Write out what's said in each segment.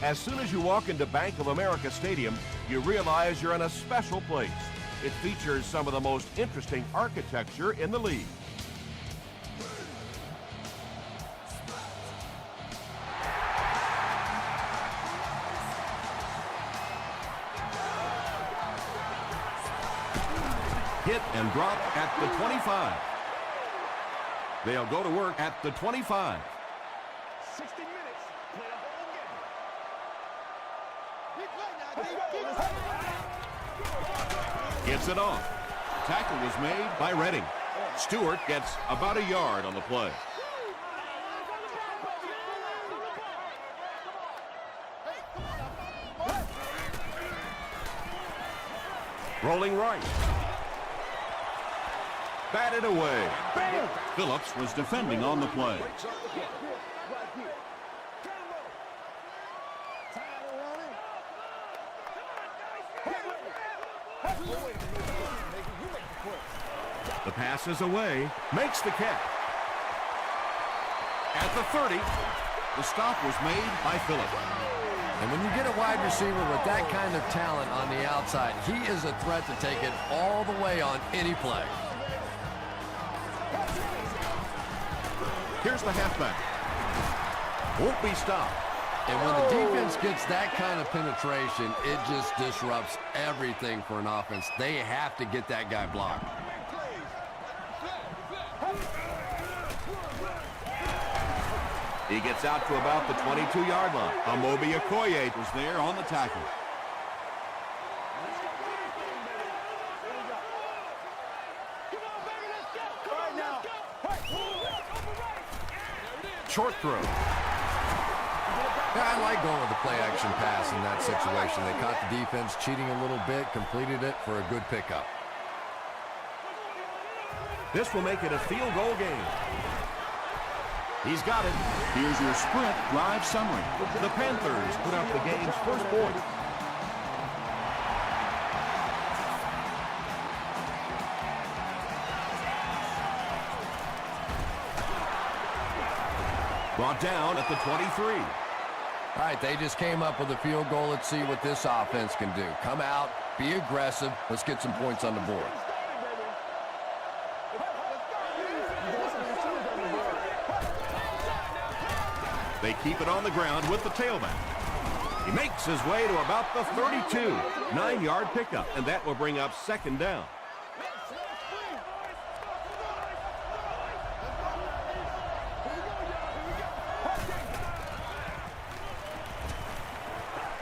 As soon as you walk into Bank of America Stadium, you realize you're in a special place. It features some of the most interesting architecture in the league. Hit and drop at the 25. They'll go to work at the 25. 60 minutes. Play the whole game. Gets it off. Tackle was made by Redding. Stewart gets about a yard on the play. Rolling right. Batted away. Bang! Phillips was defending on the play. The pass is away. Makes the catch. At the 30, the stop was made by Phillips. And when you get a wide receiver with that kind of talent on the outside, he is a threat to take it all the way on any play. Here's the halfback. Won't be stopped. And when the defense gets that kind of penetration, it just disrupts everything for an offense. They have to get that guy blocked. He gets out to about the 22-yard line. Amobi Okoye was there on the tackle. Short throw. Yeah, I like going with the play-action pass in that situation. They caught the defense cheating a little bit, completed it for a good pickup. This will make it a field goal game. He's got it. Here's your sprint drive summary. The Panthers put up the game's first point. Brought down at the 23. All right, they just came up with a field goal. Let's see what this offense can do. Come out, be aggressive. Let's get some points on the board. They keep it on the ground with the tailback. He makes his way to about the 32. 9-yard pickup, and that will bring up second down.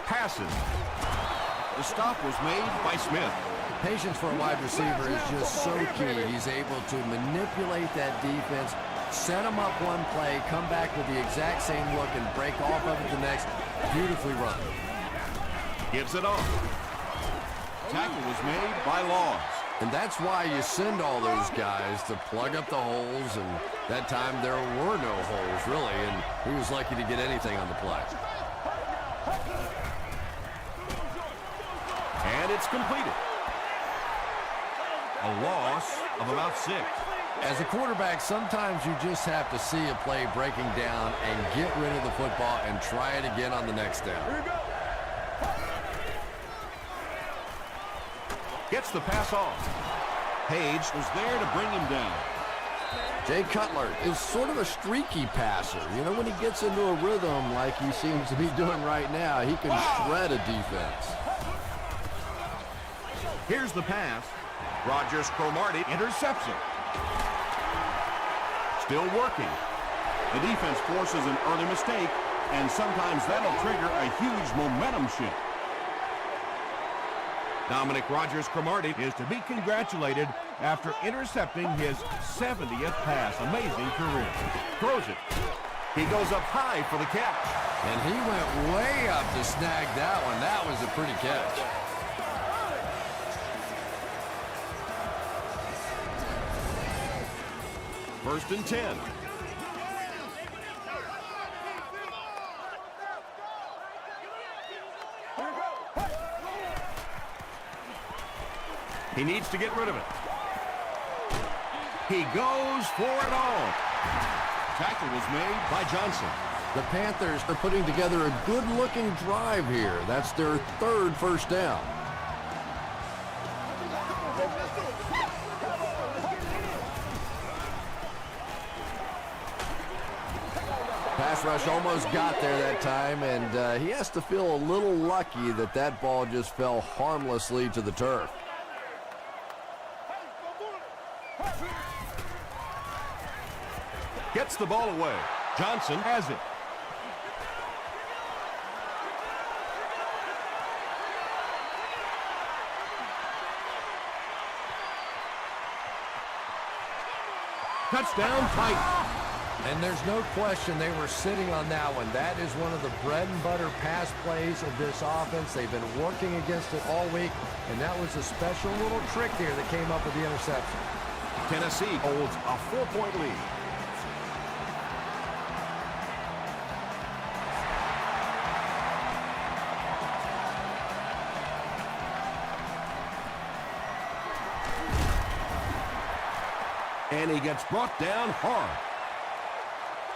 Passes. The stop was made by Smith. Patience for a wide receiver is just so key. He's able to manipulate that defense, set them up one play, come back with the exact same look, and break off of it the next. Beautifully run. Gives it off. Tackle was made by Laws. And that's why you send all those guys to plug up the holes, and that time there were no holes, really, and he was lucky to get anything on the play. And it's completed. A loss of about 6. As a quarterback, sometimes you just have to see a play breaking down and get rid of the football and try it again on the next down. Gets the pass off. Page was there to bring him down. Jay Cutler is sort of a streaky passer. You know, when he gets into a rhythm like he seems to be doing right now, he can shred a defense. Here's the pass. Rogers Cromartie intercepts it. Still working. The defense forces an early mistake, and sometimes that'll trigger a huge momentum shift. Dominic Rogers Cromartie is to be congratulated after intercepting his 70th pass. Amazing career. Throws it. He goes up high for the catch. And he went way up to snag that one. That was a pretty catch. First and 10. He needs to get rid of it. He goes for it all. Tackle was made by Johnson. The Panthers are putting together a good-looking drive here. That's their third first down. Pass rush almost got there that time, and he has to feel a little lucky that that ball just fell harmlessly to the turf. Gets the ball away. Johnson has it. Touchdown, Titans. And there's no question they were sitting on that one. That is one of the bread and butter pass plays of this offense. They've been working against it all week, and that was a special little trick here that came up with the interception. Tennessee holds a 4-point lead. And he gets brought down hard.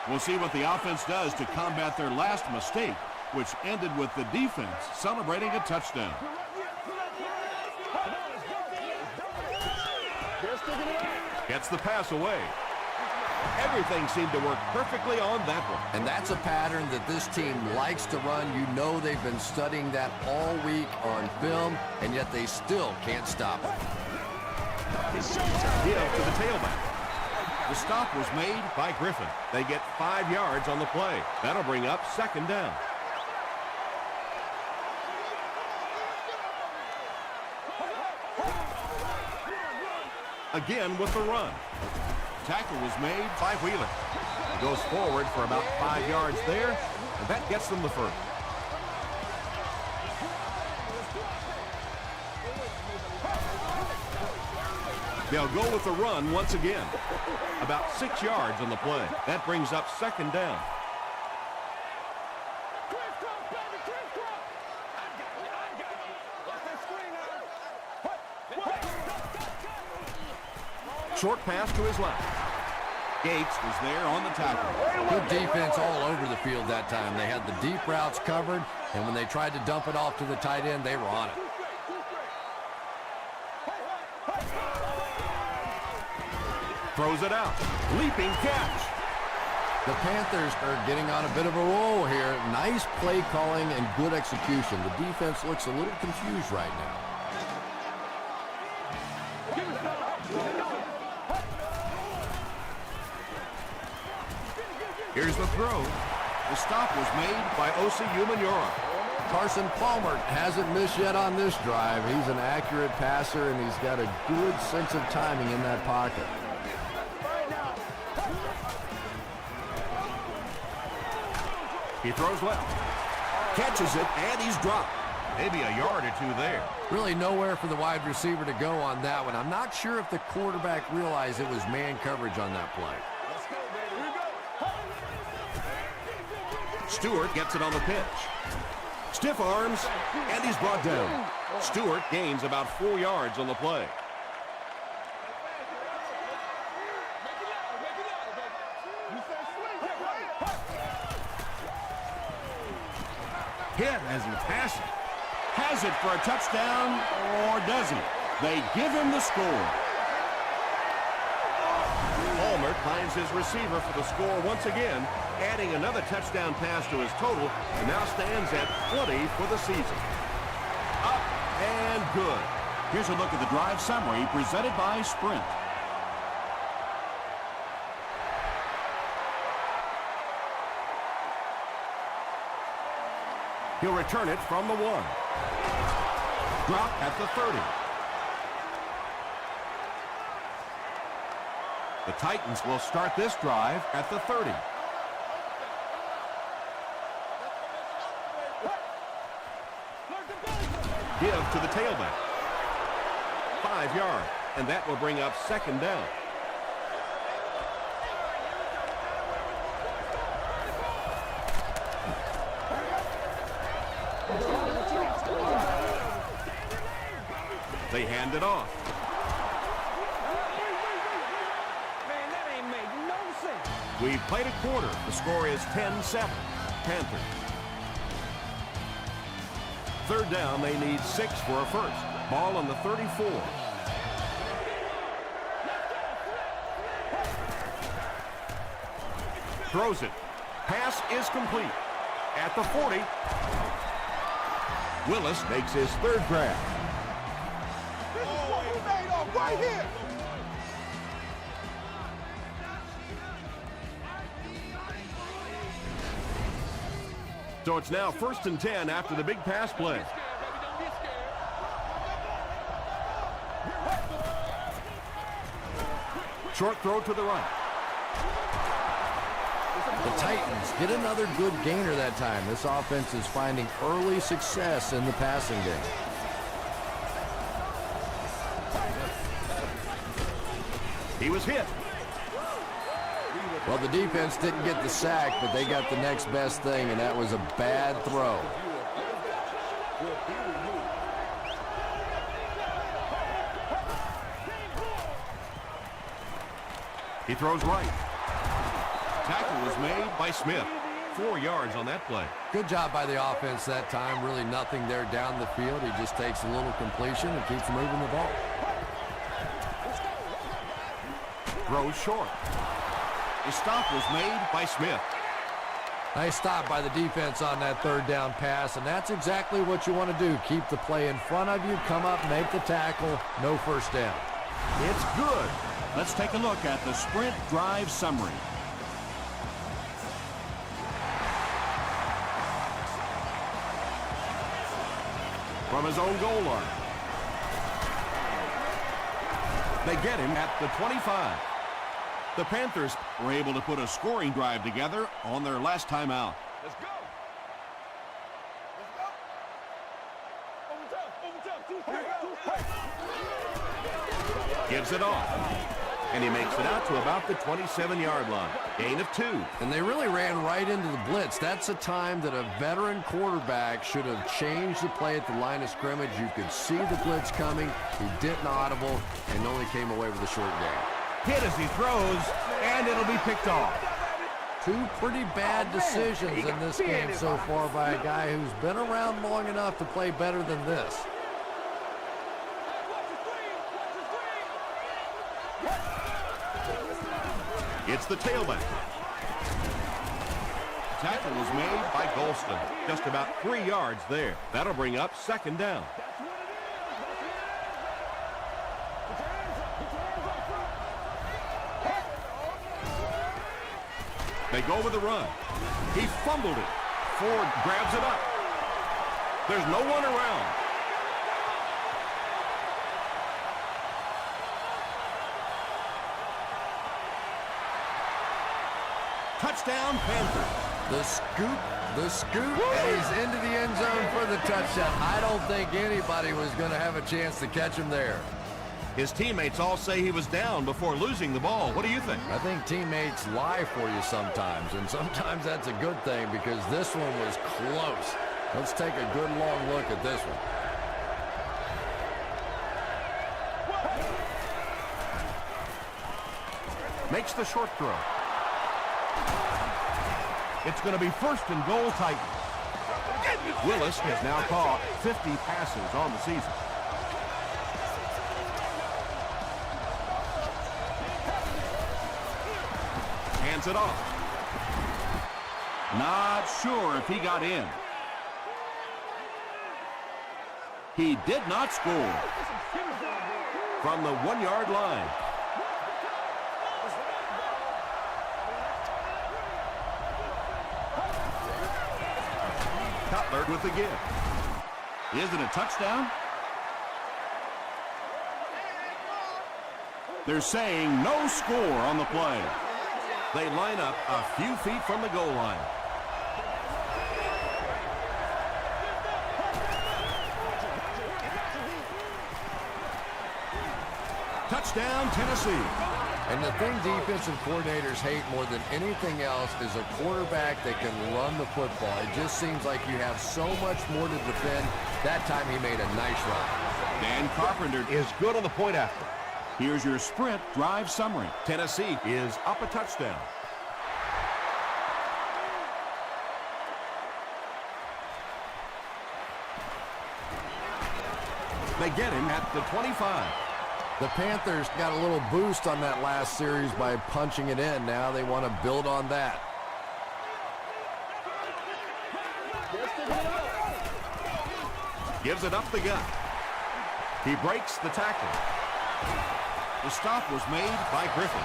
We'll see what the offense does to combat their last mistake, which ended with the defense celebrating a touchdown. Gets the pass away. Everything seemed to work perfectly on that one. And that's a pattern that this team likes to run. You know they've been studying that all week on film, and yet they still can't stop it. Give to the tailback. The stop was made by Griffin. They get 5 yards on the play. That'll bring up second down. Again with the run. Tackle was made by Wheeler. He goes forward for about 5 yards there, and that gets them the first. They'll go with the run once again. About 6 yards on the play. That brings up second down. Short pass to his left. Gates was there on the tackle. Good defense all over the field that time. They had the deep routes covered, and when they tried to dump it off to the tight end, they were on it. Throws it out. Leaping catch. The Panthers are getting on a bit of a roll here. Nice play calling and good execution. The defense looks a little confused right now. Here's the throw. The stop was made by Osi Umenyiora. Carson Palmer hasn't missed yet on this drive. He's an accurate passer, and he's got a good sense of timing in that pocket. He throws left. Catches it, and he's dropped. Maybe a yard or two there. Really nowhere for the wide receiver to go on that one. I'm not sure if the quarterback realized it was man coverage on that play. Stewart gets it on the pitch. Stiff arms, and he's brought down. Stewart gains about 4 yards on the play. Hit as he passes. Has it for a touchdown, or does he? They give him the score. Palmer finds his receiver for the score once again, adding another touchdown pass to his total, and now stands at 20 for the season. Up and good. Here's a look at the drive summary presented by Sprint. He'll return it from the 1. Drop at the 30. The Titans will start this drive at the 30. Give to the tailback. 5 yards, and that will bring up second down. They hand it off. Man, that ain't make no sense. We've played a quarter. The score is 10-7. Panthers. Third down, they need 6 for a first. Ball on the 34. Throws it. Pass is complete. At the 40. Willis makes his third grab. This is what we made of right here. So it's now 1st and 10 after the big pass play. Short throw to the right. The Titans get another good gainer that time. This offense is finding early success in the passing game. He was hit. Well, the defense didn't get the sack, but they got the next best thing, and that was a bad throw. He throws right. Tackle was made by Smith. 4 yards on that play. Good job by the offense that time. Really nothing there down the field. He just takes a little completion and keeps moving the ball. Throws short. The stop was made by Smith. Nice stop by the defense on that third down pass, and that's exactly what you want to do. Keep the play in front of you, come up, make the tackle, no first down. It's good. Let's take a look at the sprint drive summary. From his own goal line. They get him at the 25. The Panthers were able to put a scoring drive together on their last time out. Let's go. Let's go. Overtime. Gives it off. And he makes it out to about the 27-yard line. Gain of 2. And they really ran right into the blitz. That's a time that a veteran quarterback should have changed the play at the line of scrimmage. You could see the blitz coming. He didn't audible and only came away with a short gain. Hit as he throws, and it'll be picked off. 2 pretty bad decisions in this game so far by a guy who's been around long enough to play better than this. It's the tailback. Tackle was made by Golston. Just about 3 yards there. That'll bring up 2nd down. They go with the run. He fumbled it. Ford grabs it up. There's no one around. Touchdown, Panthers. The scoop, and he's into the end zone for the touchdown. I don't think anybody was going to have a chance to catch him there. His teammates all say he was down before losing the ball. What do you think? I think teammates lie for you sometimes, and sometimes that's a good thing because this one was close. Let's take a good long look at this one. Makes the short throw. It's going to be 1st and goal Titans. Willis has now caught 50 passes on the season. Hands it off. Not sure if he got in. He did not score. From the 1-yard line. Cutler with the give. Is it a touchdown? They're saying no score on the play. They line up a few feet from the goal line. Touchdown, Tennessee. And the thing defensive coordinators hate more than anything else is a quarterback that can run the football. It just seems like you have so much more to defend. That time he made a nice run. Dan Carpenter is good on the point after. Here's your sprint drive summary. Tennessee is up a touchdown. They get him at the 25. The Panthers got a little boost on that last series by punching it in. Now they want to build on that. Gives it up the gut. He breaks the tackle. The stop was made by Griffin.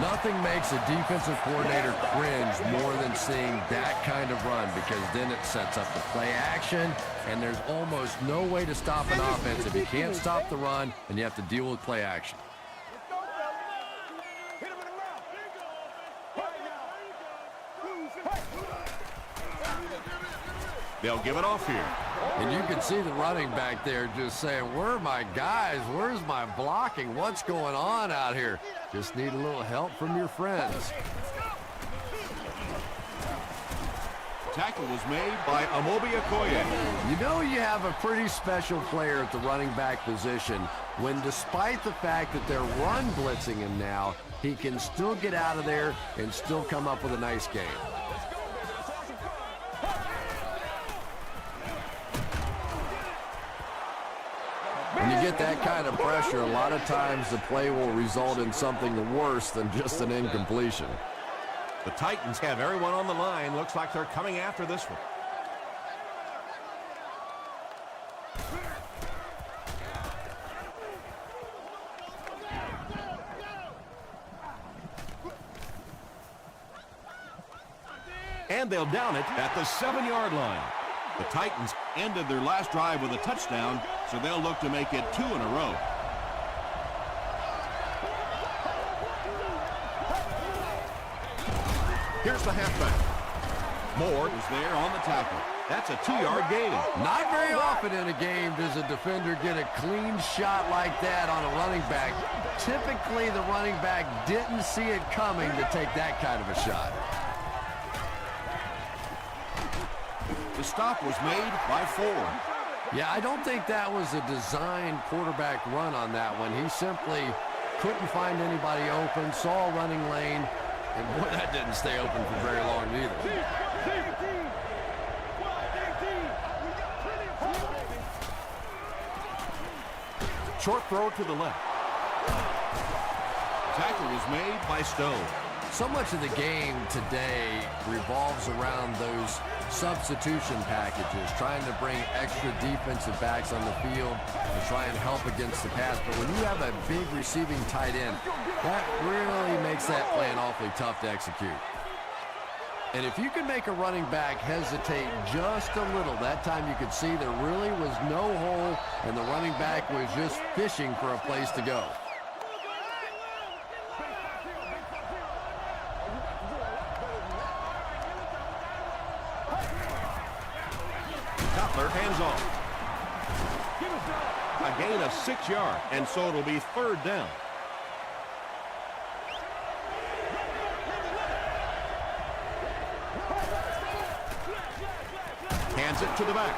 Nothing makes a defensive coordinator cringe more than seeing that kind of run, because then it sets up the play action, and there's almost no way to stop an offense if you can't stop the run and you have to deal with play action. They'll give it off here. And you can see the running back there just saying, where are my guys? Where's my blocking? What's going on out here? Just need a little help from your friends. Tackle was made by Amobi Okoye. You know you have a pretty special player at the running back position when, despite the fact that they're run blitzing him now, he can still get out of there and still come up with a nice game. When you get that kind of pressure, a lot of times the play will result in something worse than just an incompletion. The Titans have everyone on the line. Looks like they're coming after this one. And they'll down it at the 7-yard line. The Titans ended their last drive with a touchdown, so they'll look to make it 2 in a row. Here's the halfback. Moore is there on the tackle. That's a 2-yard gain. Not very often in a game does a defender get a clean shot like that on a running back. Typically, the running back didn't see it coming to take that kind of a shot. The stop was made by 4. Yeah, I don't think that was a designed quarterback run on that one. He simply couldn't find anybody open, saw a running lane, and boy, that didn't stay open for very long either. Short throw to the left. Tackle was made by Stone. So much of the game today revolves around those substitution packages, trying to bring extra defensive backs on the field to try and help against the pass. But when you have a big receiving tight end, that really makes that plan awfully tough to execute. And if you can make a running back hesitate just a little, that time you could see there really was no hole and the running back was just fishing for a place to go. Hands off. A gain of 6 yards, and so it'll be 3rd down. Hands it to the back.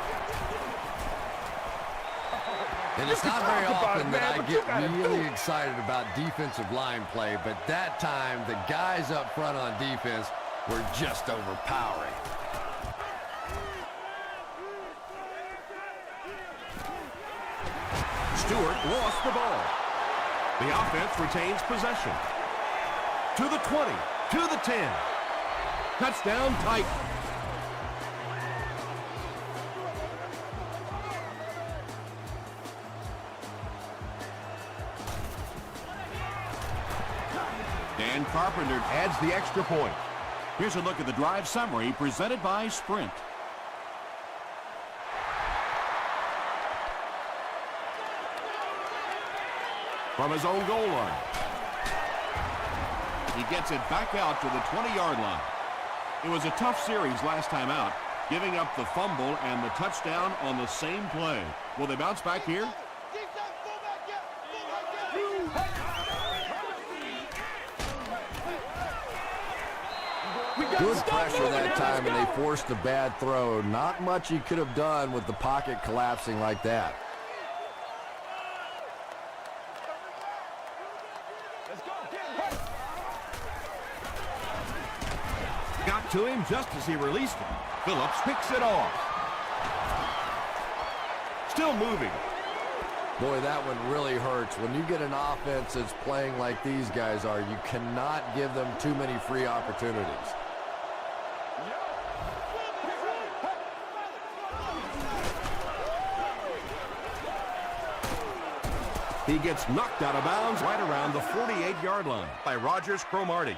And it's not very often that I get really excited about defensive line play, but that time the guys up front on defense were just overpowering. Stewart lost the ball. The offense retains possession. To the 20, to the 10. Touchdown, Titans. Dan Carpenter adds the extra point. Here's a look at the drive summary presented by Sprint. From his own goal line. He gets it back out to the 20-yard line. It was a tough series last time out, giving up the fumble and the touchdown on the same play. Will they bounce back here? Good pressure that time, and they forced a bad throw. Not much he could have done with the pocket collapsing like that. Got to him just as he released it. Phillips picks it off. Still moving. Boy, that one really hurts. When you get an offense that's playing like these guys are, you cannot give them too many free opportunities. He gets knocked out of bounds right around the 48-yard line by Rogers Cromartie.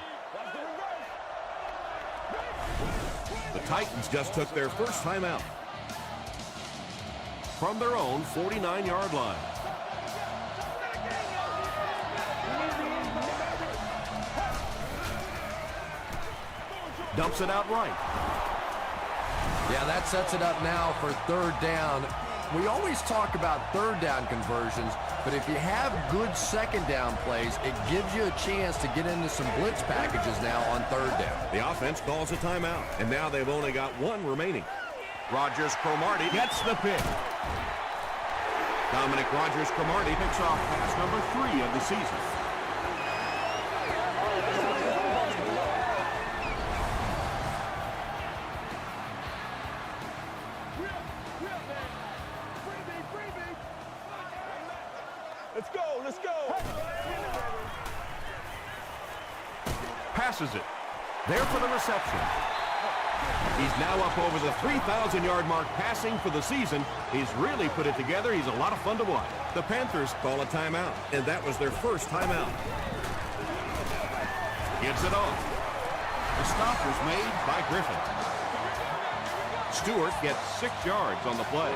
The Titans just took their first timeout from their own 49-yard line. Dumps it out right. Yeah, that sets it up now for third down. We always talk about third down conversions, but if you have good second down plays, it gives you a chance to get into some blitz packages now on third down. The offense calls a timeout, and now they've only got one remaining. Rogers Cromartie gets the pick. Dominic Rogers Cromartie picks off pass number 3 of the season. Let's go. Passes it. There for the reception. He's now up over the 3,000-yard mark passing for the season. He's really put it together. He's a lot of fun to watch. The Panthers call a timeout, and that was their first timeout. Gives it off. The stop was made by Griffin. Stewart gets 6 yards on the play.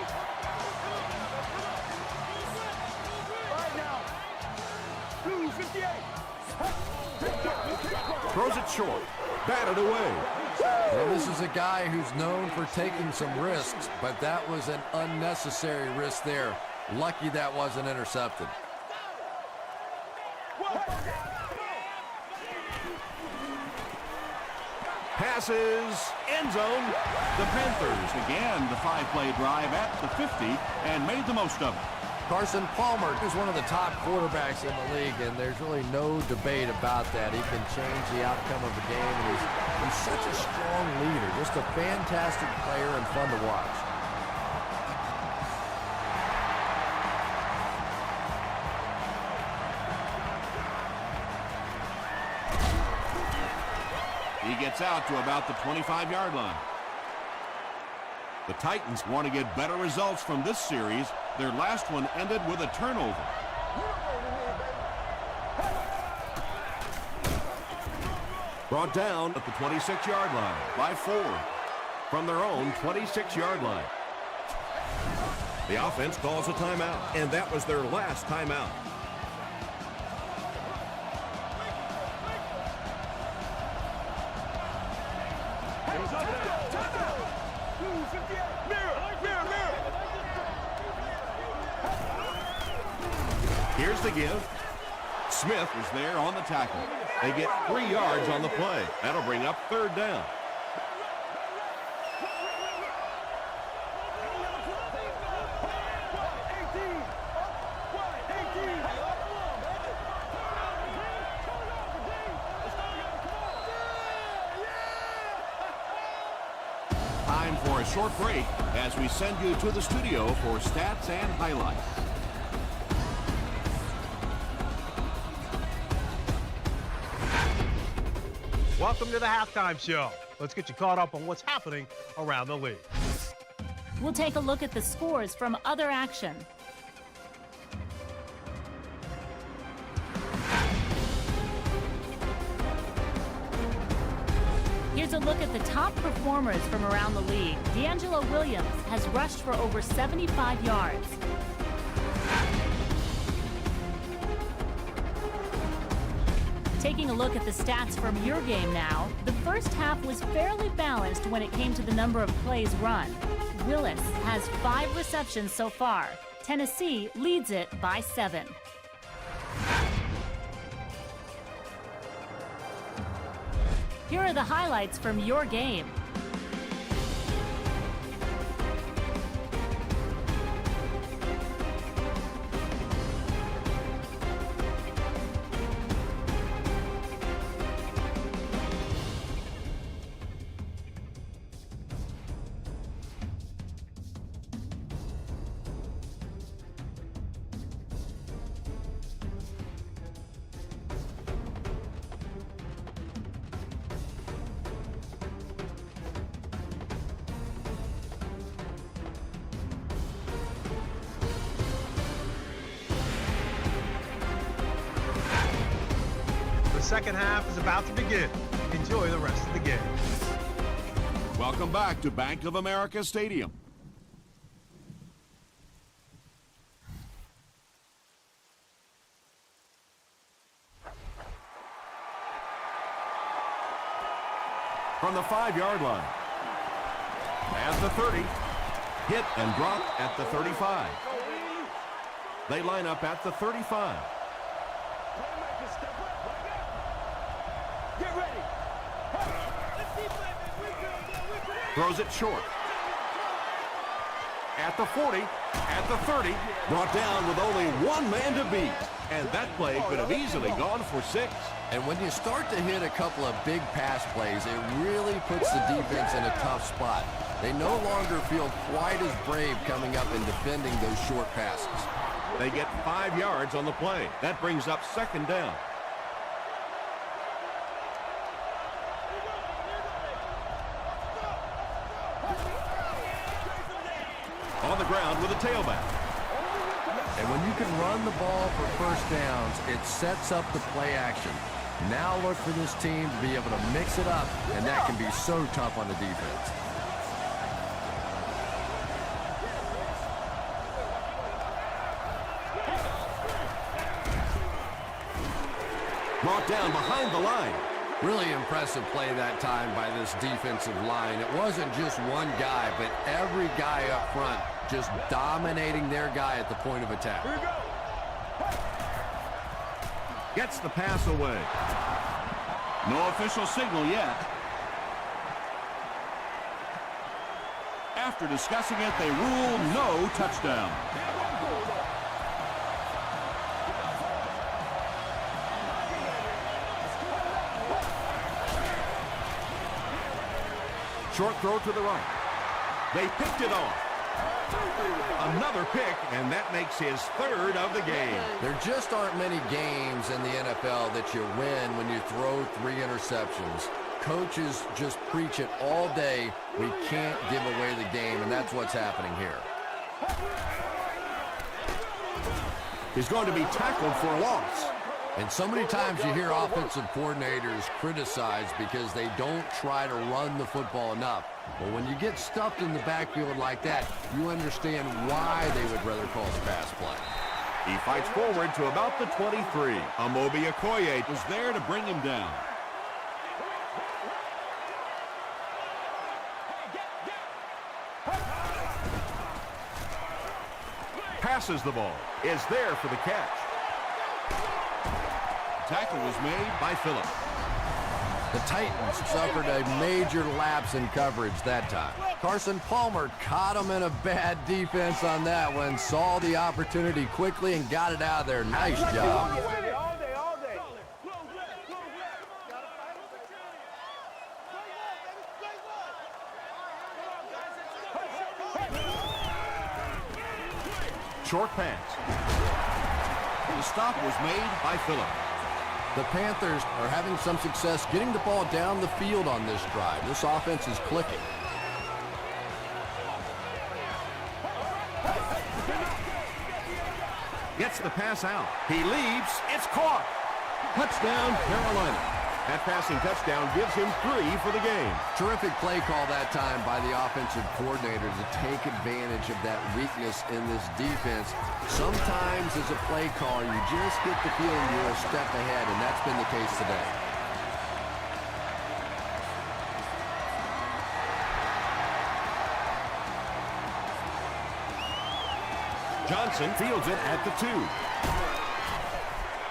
Throws it short. Batted away. Well, this is a guy who's known for taking some risks, but that was an unnecessary risk there. Lucky that wasn't intercepted. Passes. End zone. The Panthers began the 5-play drive at the 50 and made the most of it. Carson Palmer is one of the top quarterbacks in the league, and there's really no debate about that. He can change the outcome of the game, and he's such a strong leader, just a fantastic player and fun to watch. He gets out to about the 25-yard line. The Titans want to get better results from this series. Their last one ended with a turnover. Brought down at the 26-yard line by 4 from their own 26-yard line. The offense calls a timeout, and that was their last timeout. Here's the give. Smith is there on the tackle. They get 3 yards on the play. That'll bring up third down. Time for a short break as we send you to the studio for stats and highlights. Welcome to the halftime show. Let's get you caught up on what's happening around the league. We'll take a look at the scores from other action. Here's a look at the top performers from around the league. D'Angelo Williams has rushed for over 75 yards. Taking a look at the stats from your game now, the first half was fairly balanced when it came to the number of plays run. Willis has 5 receptions so far. Tennessee leads it by 7. Here are the highlights from your game. second half is about to begin. Enjoy the rest of the game. Welcome back to Bank of America Stadium. From the 5-yard line. At the 30. Hit and drop at the 35. They line up at the 35. Throws it short. At the 40, at the 30, brought down with only one man to beat. And that play could have easily gone for 6. And when you start to hit a couple of big pass plays, it really puts the defense in a tough spot. They no longer feel quite as brave coming up and defending those short passes. They get 5 yards on the play. That brings up 2nd down. On the ground with a tailback. And when you can run the ball for first downs, it sets up the play action. Now look for this team to be able to mix it up, and that can be so tough on the defense. Brought down behind the line. Really impressive play that time by this defensive line. It wasn't just one guy, but every guy up front just dominating their guy at the point of attack. Gets the pass away. No official signal yet. After discussing it, they rule no touchdown. Short throw to the right. They picked it off. Another pick, and that makes his 3rd of the game. There just aren't many games in the NFL that you win when you throw 3 interceptions. Coaches just preach it all day. We can't give away the game, and that's what's happening here. He's going to be tackled for a loss. And so many times you hear offensive coordinators criticized because they don't try to run the football enough. Well, when you get stuffed in the backfield like that, you understand why they would rather call the pass play. He fights forward to about the 23. Amobi Okoye was there to bring him down. Passes the ball. Is there for the catch. Tackle was made by Phillips. The Titans suffered a major lapse in coverage that time. Carson Palmer caught him in a bad defense on that one, saw the opportunity quickly and got it out of there. Nice job. Short pass. The stop was made by Phillips. The Panthers are having some success getting the ball down the field on this drive. This offense is clicking. Gets the pass out. He leaps. It's caught. Touchdown, Carolina. That passing touchdown gives him 3 for the game. Terrific play call that time by the offensive coordinator to take advantage of that weakness in this defense. Sometimes as a play caller, you just get the feeling you're a step ahead, and that's been the case today. Johnson fields it at the 2.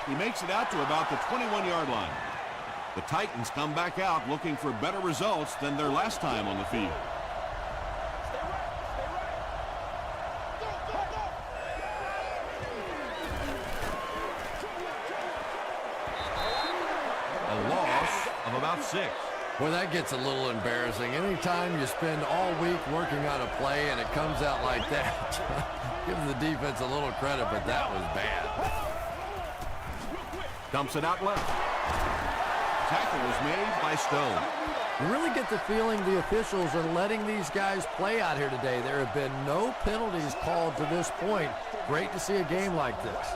He makes it out to about the 21-yard line. The Titans come back out looking for better results than their last time on the field. A loss of about 6. Boy, that gets a little embarrassing. Anytime you spend all week working on a play and it comes out like that, give the defense a little credit, but that was bad. Dumps it out left. Tackle was made by Stone. You really get the feeling the officials are letting these guys play out here today. There have been no penalties called to this point. Great to see a game like this.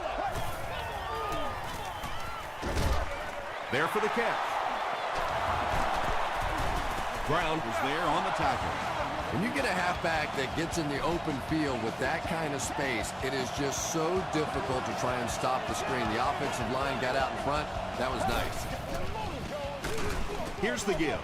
there for the catch. Brown was there on the tackle. When you get a halfback that gets in the open field with that kind of space, it is just so difficult to try and stop the screen. The offensive line got out in front. That was nice. Here's the give.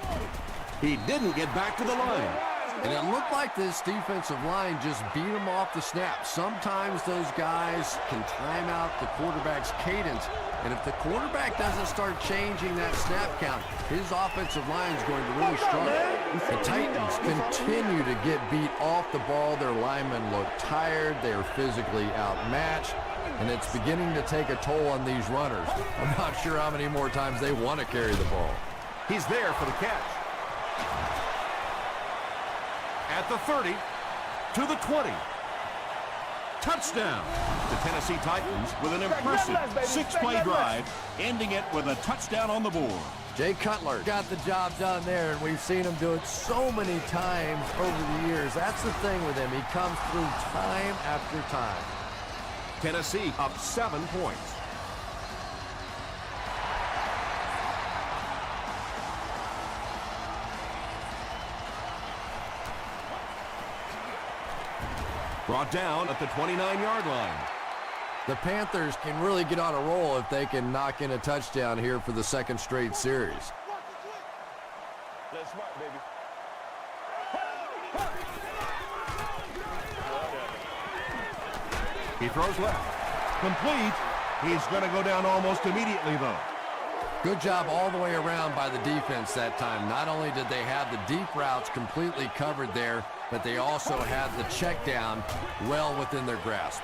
He didn't get back to the line. And it looked like this defensive line just beat him off the snap. Sometimes those guys can time out the quarterback's cadence. And if the quarterback doesn't start changing that snap count, his offensive line is going to really struggle. The Titans continue to get beat off the ball. Their linemen look tired. They are physically outmatched. And it's beginning to take a toll on these runners. I'm not sure how many more times they want to carry the ball. He's there for the catch. At the 30, to the 20. Touchdown. The Tennessee Titans with an impressive 6-play drive, ending it with a touchdown on the board. Jay Cutler got the job done there, and we've seen him do it so many times over the years. That's the thing with him. He comes through time after time. Tennessee up 7 points. Brought down at the 29-yard line. The Panthers can really get on a roll if they can knock in a touchdown here for the second straight series. That's smart, baby. He throws left. Complete. He's going to go down almost immediately, though. Good job all the way around by the defense that time. Not only did they have the deep routes completely covered there, but they also had the check down well within their grasp.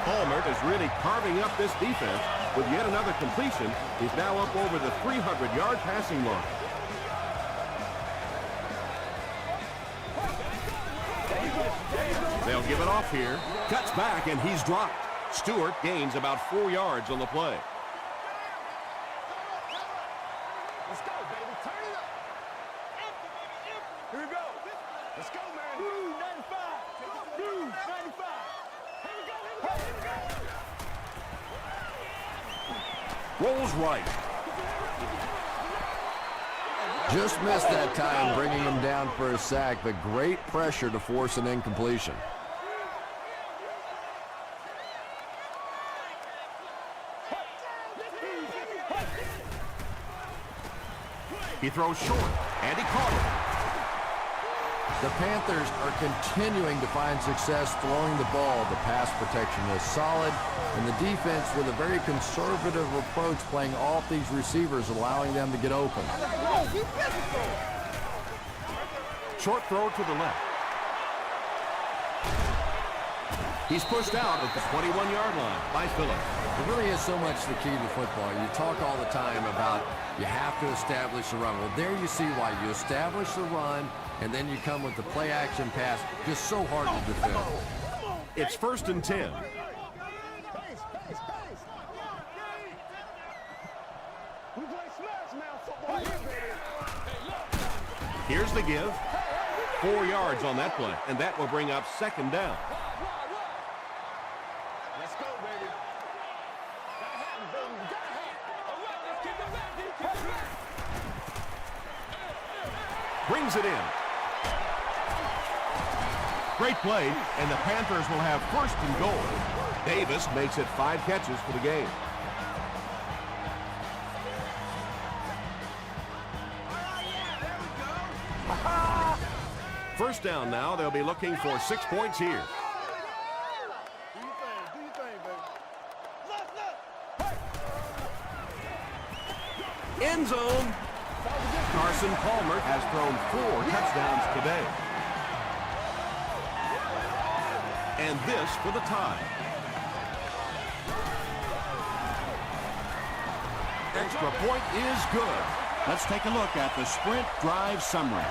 Palmer is really carving up this defense with yet another completion. He's now up over the 300-yard passing mark. They'll give it off here. Cuts back, and he's dropped. Stewart gains about 4 yards on the play. Let's go, baby. Turn it up. Here we go. Let's go, man. Blue 95. Blue 95. Here we go. Here we go. Rolls right. Just missed that time, bringing him down for a sack, but great pressure to force an incompletion. He throws short, and he caught it. The Panthers are continuing to find success throwing the ball. The pass protection is solid, and the defense with a very conservative approach playing off these receivers, allowing them to get open. Short throw to the left. He's pushed out at the 21-yard line by Phillips. It really is so much the key to football. You talk all the time about you have to establish the run. Well, there you see why. You establish the run, and then you come with the play-action pass. Just so hard to defend. It's 1st and 10. We play smash mouth football here, baby. Here's the give. 4 yards on that play, and that will bring up 2nd down. Let's go, baby. Gotta happen, baby. Gotta happen. All right, let's keep it back. Brings it in. Great play, and the Panthers will have 1st and goal. Davis makes it 5 catches for the game. First down now. They'll be looking for 6 points here. Do your thing, baby. End zone. Carson Palmer has thrown 4 touchdowns today. And this for the tie. Extra point is good. Let's take a look at the sprint drive summary.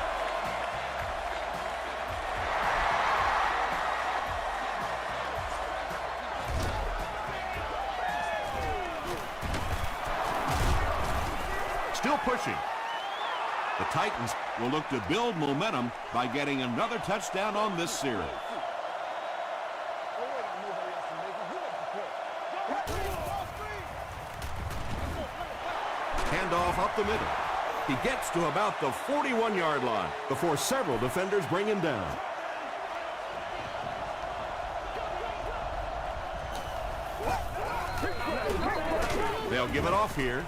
Still pushing. The Titans will look to build momentum by getting another touchdown on this series. handoff up the middle. He gets to about the 41-yard line before several defenders bring him down. They'll give it off here.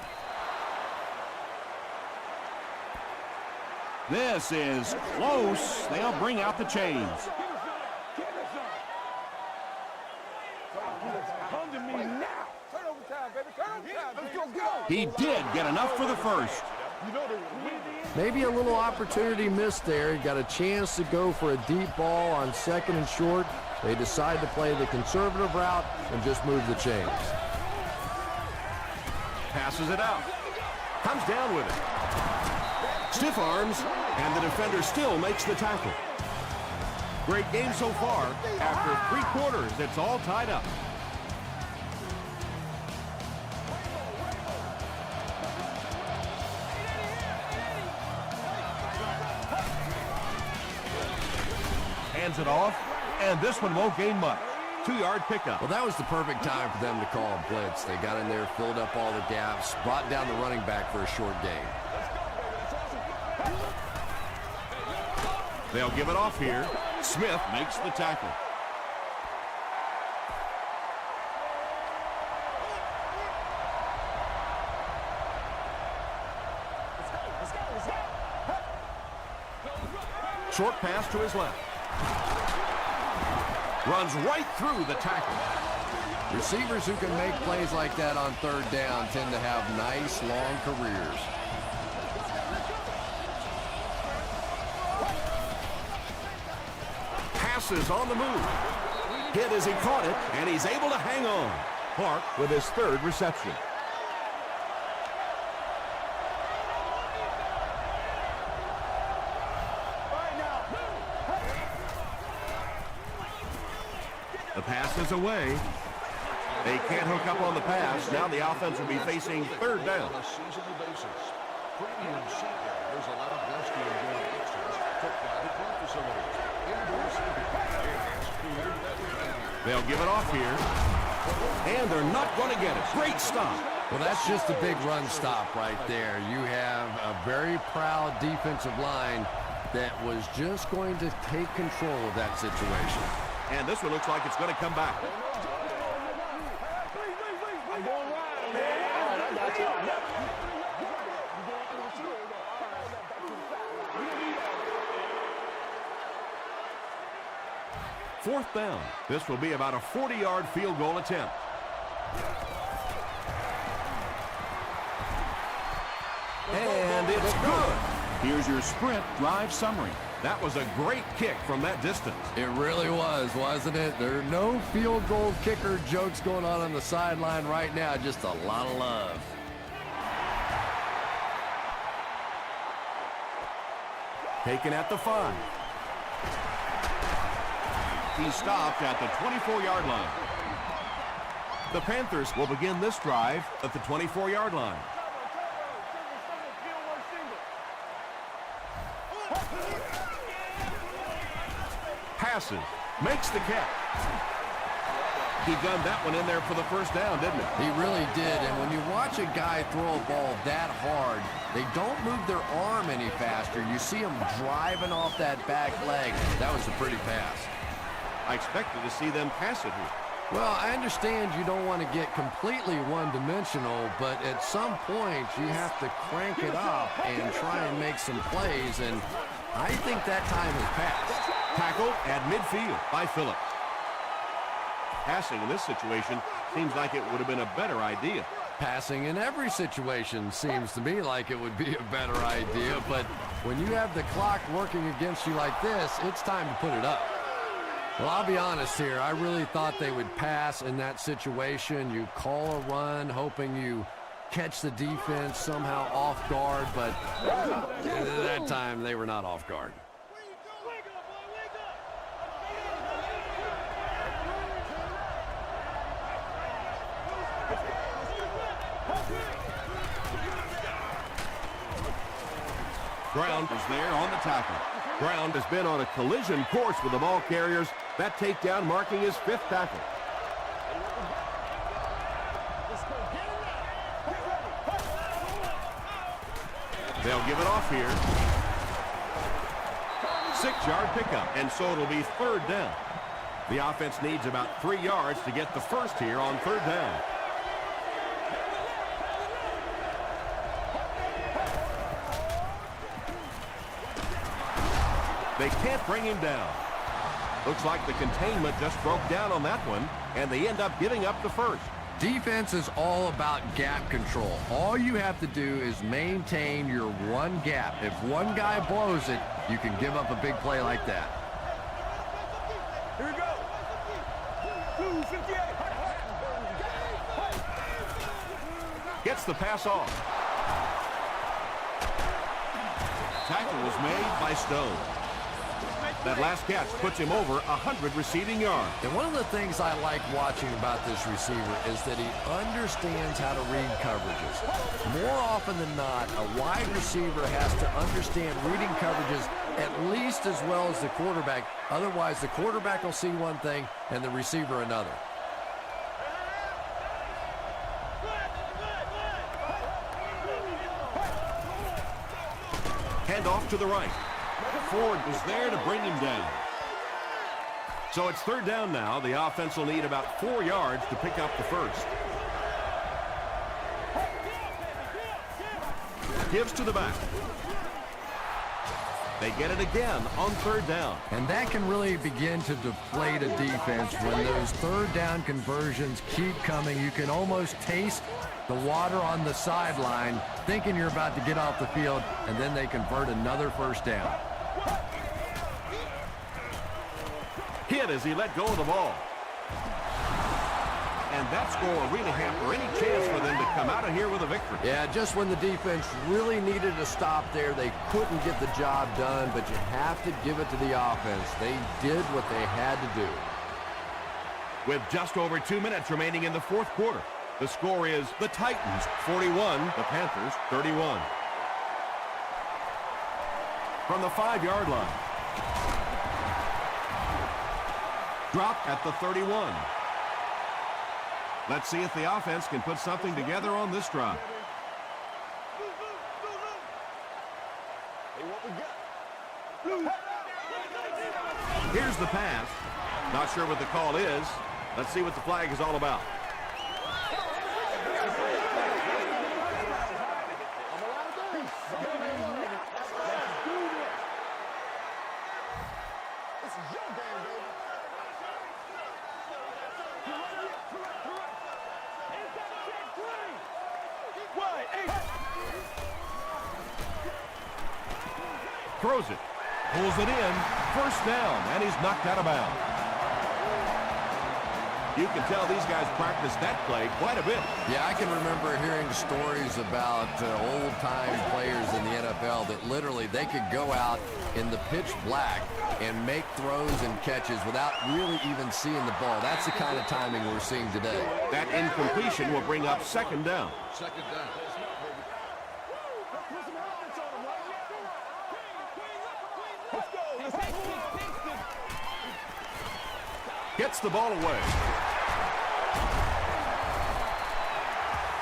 This is close. They'll bring out the chains. He did get enough for the first. Maybe a little opportunity missed there. He got a chance to go for a deep ball on 2nd and short. They decide to play the conservative route and just move the chains. Passes it out. Comes down with it. Stiff arms, and the defender still makes the tackle. Great game so far. After 3 quarters, it's all tied up. Hands it off, and this one won't gain much. 2-yard pickup. Well, that was the perfect time for them to call a blitz. They got in there, filled up all the gaps, brought down the running back for a short gain. They'll give it off here. Smith makes the tackle. Short pass to his left. Runs right through the tackle. Receivers who can make plays like that on 3rd down tend to have nice, long careers. Passes on the move. Hit as he caught it, and he's able to hang on. Clark with his 3rd reception. The pass is away. They can't hook up on the pass. Now the offense will be facing 3rd down. They'll give it off here. And they're not going to get it. Great stop. Well, that's just a big run stop right there. You have a very proud defensive line that was just going to take control of that situation. And this one looks like it's going to come back. Fourth down. This will be about a 40-yard field goal attempt. And it's good. Here's your sprint drive summary. That was a great kick from that distance. It really was, wasn't it? There are no field goal kicker jokes going on the sideline right now. Just a lot of love. Taken at the 5. He stopped at the 24-yard line. The Panthers will begin this drive at the 24-yard line. Passes, makes the catch. He gunned that one in there for the first down, didn't he? He really did, and when you watch a guy throw a ball that hard, they don't move their arm any faster. You see him driving off that back leg. That was a pretty pass. I expected to see them pass it here. Well, I understand you don't want to get completely one-dimensional, but at some point you have to crank it up and try and make some plays, and I think that time has passed. Tackle at midfield by Phillips. Passing in this situation seems like it would have been a better idea. Passing in every situation seems to me like it would be a better idea, but when you have the clock working against you like this, it's time to put it up. Well, I'll be honest here. I really thought they would pass in that situation. You call a run, hoping you catch the defense somehow off guard, but that time they were not off guard. Brown is there on the tackle. Brown has been on a collision course with the ball carriers. That takedown marking his 5th tackle. They'll give it off here. 6-yard pickup, and so it'll be 3rd down. The offense needs about 3 yards to get the first here on 3rd down. They can't bring him down. Looks like the containment just broke down on that one, and they end up giving up the first. Defense is all about gap control. All you have to do is maintain your one gap. If one guy blows it, you can give up a big play like that. Here we go. 258. Gets the pass off. Tackle was made by Stone. That last catch puts him over 100 receiving yards. And one of the things I like watching about this receiver is that he understands how to read coverages. More often than not, a wide receiver has to understand reading coverages at least as well as the quarterback. Otherwise, the quarterback will see one thing and the receiver another. Hand off to the right. Ford was there to bring him down. So it's 3rd down now. The offense will need about 4 yards to pick up the first. Gives to the back. They get it again on 3rd down. And that can really begin to deflate a defense when those 3rd down conversions keep coming. You can almost taste the water on the sideline, thinking you're about to get off the field, and then they convert another 1st down. Hit as he let go of the ball. And that score will really hamper any chance for them to come out of here with a victory. Yeah, just when the defense really needed a stop there, they couldn't get the job done, but you have to give it to the offense. They did what they had to do. With just over 2 minutes remaining in the 4th quarter, the score is the Titans 41, the Panthers 31. From the 5-yard line. Drop at the 31. Let's see if the offense can put something together on this drive. Here's the pass. Not sure what the call is. Let's see what the flag is all about. Throws it, pulls it in, 1st down, and he's knocked out of bounds. You can tell these guys practice that play quite a bit. Yeah, I can remember hearing stories about old-time players in the NFL that literally they could go out in the pitch black and make throws and catches without really even seeing the ball. That's the kind of timing we're seeing today. That incompletion will bring up 2nd down. 2nd down. Gets the ball away.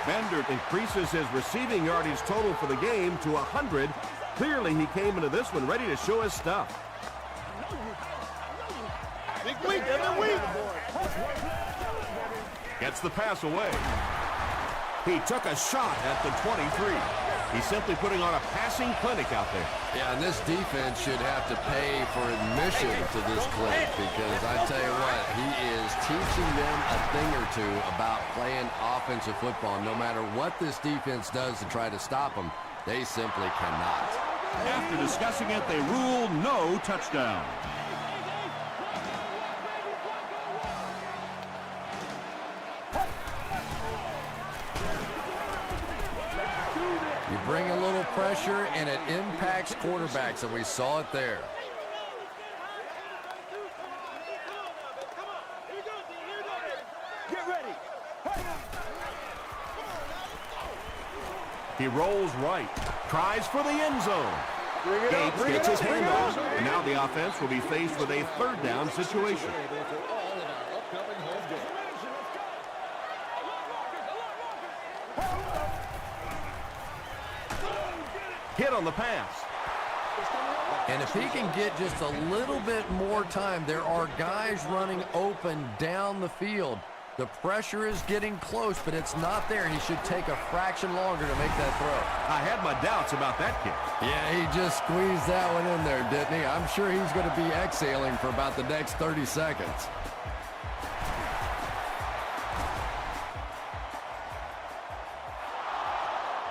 Bender increases his receiving yardage total for the game to 100. Clearly, he came into this one ready to show his stuff. Big week, every week. Gets the pass away. He took a shot at the 23. He's simply putting on a passing clinic out there. Yeah, and this defense should have to pay for admission to this clinic because I tell you what, he is teaching them a thing or two about playing offensive football. No matter what this defense does to try to stop them, they simply cannot. After discussing it, they rule no touchdown. You bring a little pressure, and it impacts quarterbacks, and we saw it there. Get ready. He rolls right, tries for the end zone. Gates gets his handoff. And now the offense will be faced with a 3rd down situation. Hit on the pass. And if he can get just a little bit more time, there are guys running open down the field. The pressure is getting close, but it's not there. He should take a fraction longer to make that throw. I had my doubts about that kick. Yeah, he just squeezed that one in there, didn't he? I'm sure he's going to be exhaling for about the next 30 seconds.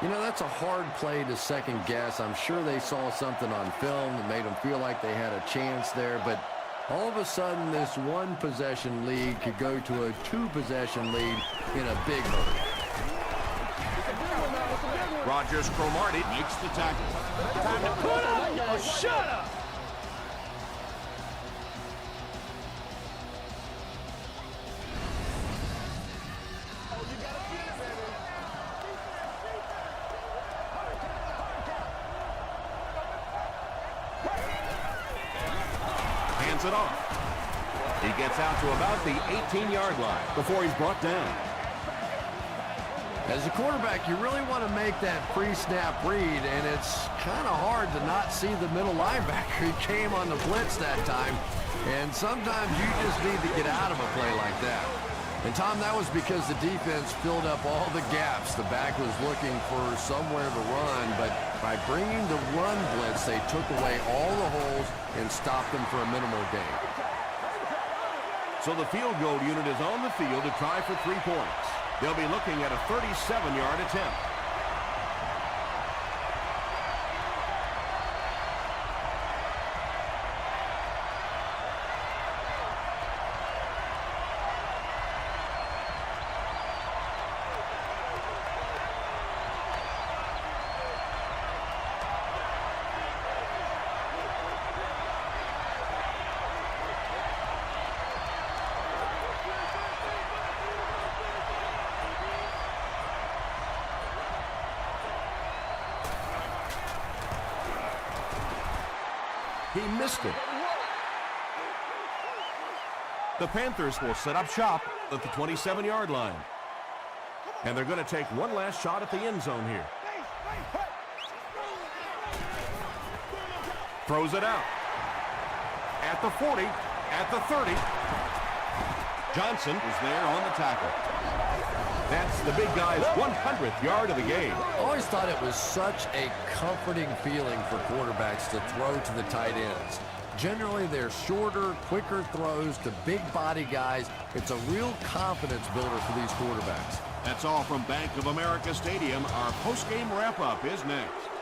You know, that's a hard play to second guess. I'm sure they saw something on film that made them feel like they had a chance there, but all of a sudden this one possession lead could go to a two possession lead in a big hurry. Rogers Cromartie makes the tackle. Time to put up! Oh, shut up! Hands it off. He gets out to about the 18-yard line before he's brought down. As a quarterback, you really want to make that pre-snap read, and it's kind of hard to not see the middle linebacker. He came on the blitz that time, and sometimes you just need to get out of a play like that. And, Tom, that was because the defense filled up all the gaps. The back was looking for somewhere to run, but by bringing the run blitz, they took away all the holes and stopped them for a minimal gain. So the field goal unit is on the field to try for 3 points. They'll be looking at a 37-yard attempt. He missed it. The Panthers will set up shop at the 27-yard line. And they're going to take one last shot at the end zone here. Throws it out. At the 40, at the 30. Johnson is there on the tackle. That's the big guy's 100th yard of the game. I always thought it was such a comforting feeling for quarterbacks to throw to the tight ends. Generally, they're shorter, quicker throws to big body guys. It's a real confidence builder for these quarterbacks. That's all from Bank of America Stadium. Our post-game wrap-up is next.